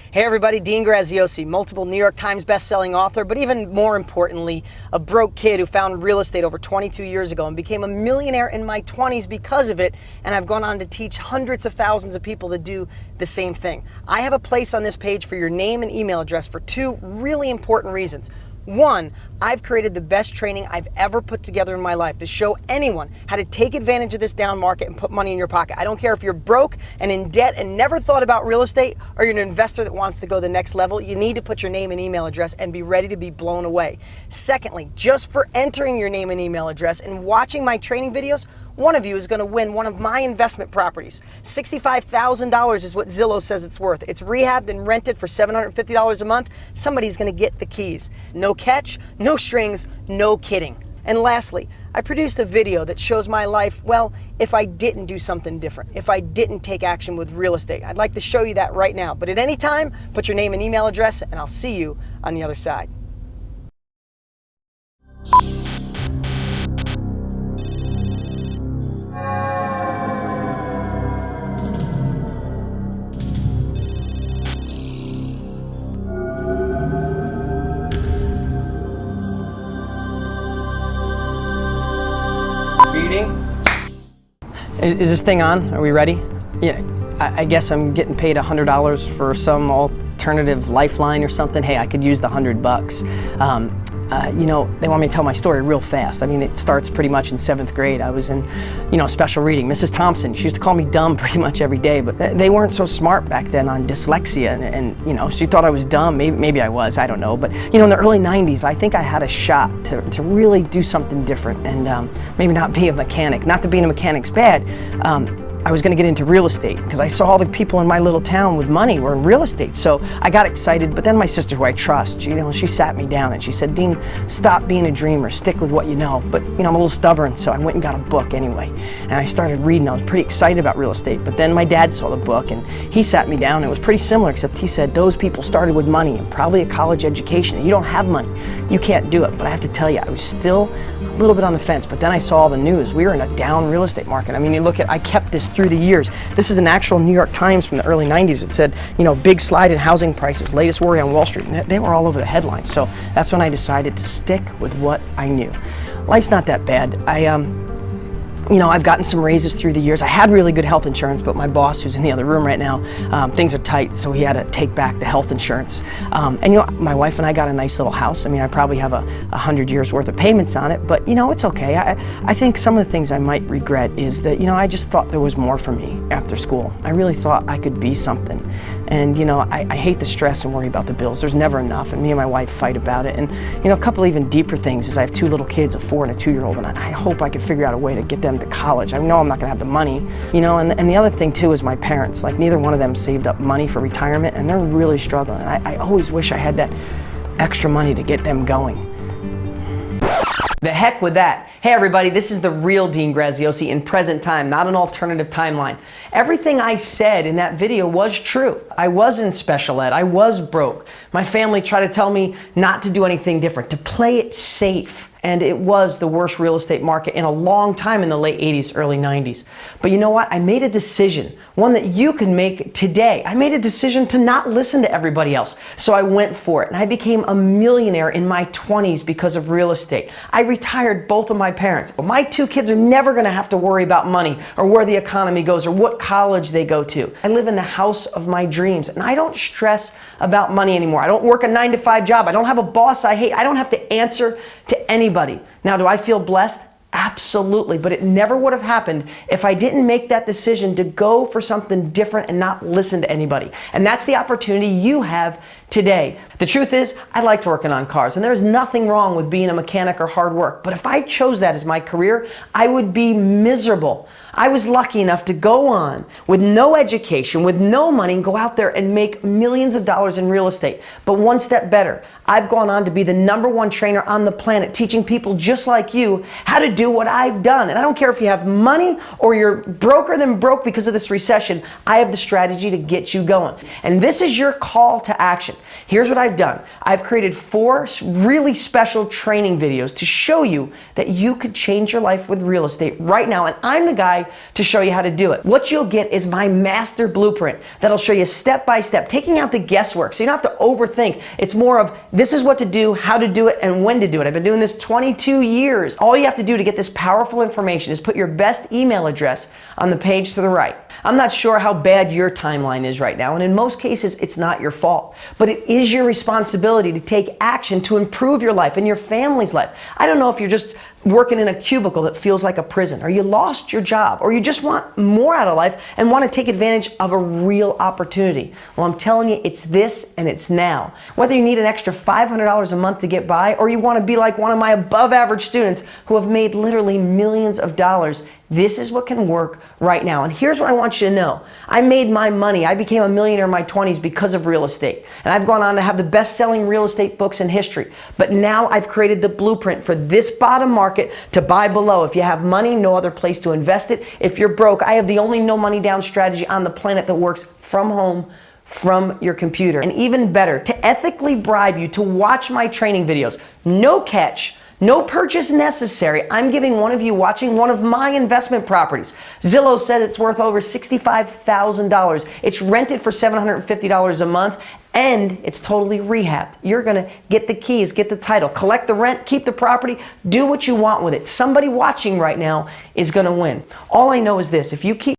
Hey everybody, Dean Graziosi, multiple New York Times best-selling author, but even more importantly, a broke kid who found real estate over 22 years ago and became a millionaire in my 20s because of it, and I've gone on to teach hundreds of thousands of people to do the same thing. I have a place on this page for your name and email address for two really important reasons. One, I've created the best training I've ever put together in my life to show anyone how to take advantage of this down market and put money in your pocket. I don't care if you're broke and in debt and never thought about real estate, or you're an investor that wants to go the next level. You need to put your name and email address and be ready to be blown away. Secondly, just for entering your name and email address and watching my training videos, one of you is going to win one of my investment properties. $65,000 is what Zillow says it's worth. It's rehabbed and rented for $750 a month. Somebody's going to get the keys. No catch, no strings, no kidding. And lastly, I produced a video that shows my life, well, if I didn't do something different, if I didn't take action with real estate. I'd like to show you that right now. But at any time, put your name and email address, and I'll see you on the other side. Is this thing on? Are we ready? Yeah, I guess I'm getting paid $100 for some alternative lifeline or something. Hey, I could use the $100. You know, they want me to tell my story real fast. I mean, it starts pretty much in 7th grade. I was in, special reading. Mrs. Thompson, she used to call me dumb pretty much every day, but they weren't so smart back then on dyslexia, and she thought I was dumb. Maybe I was, I don't know. But, in the early 90s, I think I had a shot to really do something different and maybe not be a mechanic. Not that being a mechanic's bad. I was going to get into real estate because I saw all the people in my little town with money were in real estate. So I got excited, but then my sister, who I trust, she sat me down and she said, Dean, stop being a dreamer, stick with what you know. But I'm a little stubborn, so I went and got a book anyway. And I started reading. I was pretty excited about real estate, but then my dad saw the book and he sat me down. It was pretty similar, except he said, those people started with money and probably a college education, and you don't have money. You can't do it. But I have to tell you, I was still a little bit on the fence, but then I saw all the news. We were in a down real estate market. I mean, you look at, I kept this through the years. This is an actual New York Times from the early 90s. It said, big slide in housing prices, latest worry on Wall Street. And they were all over the headlines. So that's when I decided to stick with what I knew. Life's not that bad. I've gotten some raises through the years. I had really good health insurance, but my boss, who's in the other room right now, things are tight, so he had to take back the health insurance. My wife and I got a nice little house. I mean, I probably have 100 years worth of payments on it, but it's okay. I think some of the things I might regret is that, I just thought there was more for me after school. I really thought I could be something. And, I hate the stress and worry about the bills. There's never enough, and me and my wife fight about it. And, a couple even deeper things is I have 2 little kids, a 4 and a 2-year-old, and I hope I could figure out a way to get them to college. I know I'm not going to have the money, and the other thing too is my parents. Like, neither one of them saved up money for retirement, and they're really struggling. And I always wish I had that extra money to get them going. The heck with that. Hey everybody, this is the real Dean Graziosi in present time, not an alternative timeline. Everything I said in that video was true. I was in special ed. I was broke. My family tried to tell me not to do anything different, to play it safe. And it was the worst real estate market in a long time in the late 80s, early 90s. But you know what? I made a decision, one that you can make today. I made a decision to not listen to everybody else. So I went for it, and I became a millionaire in my 20s because of real estate. I retired both of my parents. My 2 kids are never going to have to worry about money or where the economy goes or what college they go to. I live in the house of my dreams, and I don't stress about money anymore. I don't work a 9-to-5 job. I don't have a boss I hate. I don't have to answer to anybody. Now, do I feel blessed? Absolutely, but it never would have happened if I didn't make that decision to go for something different and not listen to anybody. And that's the opportunity you have today. The truth is, I liked working on cars, and there's nothing wrong with being a mechanic or hard work. But if I chose that as my career, I would be miserable. I was lucky enough to go on with no education, with no money, and go out there and make millions of dollars in real estate. But one step better, I've gone on to be the #1 trainer on the planet, teaching people just like you how to do what I've done. And I don't care if you have money or you're broker than broke because of this recession, I have the strategy to get you going. And this is your call to action. Here's what I've done. I've created 4 really special training videos to show you that you could change your life with real estate right now. And I'm the guy guy to show you how to do it. What you'll get is my master blueprint that'll show you step by step, taking out the guesswork so you don't have to overthink. It's more of this is what to do, how to do it, and when to do it. I've been doing this 22 years. All you have to do to get this powerful information is put your best email address on the page to the right. I'm not sure how bad your timeline is right now, and in most cases, it's not your fault. But it is your responsibility to take action to improve your life and your family's life. I don't know if you're just working in a cubicle that feels like a prison, or you lost your job, or you just want more out of life and want to take advantage of a real opportunity. Well, I'm telling you, it's this and it's now. Whether you need an extra $500 a month to get by, or you want to be like one of my above average students who have made literally millions of dollars, this is what can work right now. And here's what I want you to know. I made my money. I became a millionaire in my 20s because of real estate. And I've gone on to have the best-selling real estate books in history. But now I've created the blueprint for this bottom market to buy below. If you have money, no other place to invest it. If you're broke, I have the only no money down strategy on the planet that works from home, from your computer. And even better, to ethically bribe you to watch my training videos. No catch. No purchase necessary. I'm giving one of you watching one of my investment properties. Zillow said it's worth over $65,000. It's rented for $750 a month, and it's totally rehabbed. You're gonna get the keys, get the title, collect the rent, keep the property, do what you want with it. Somebody watching right now is gonna win. All I know is this: if you keep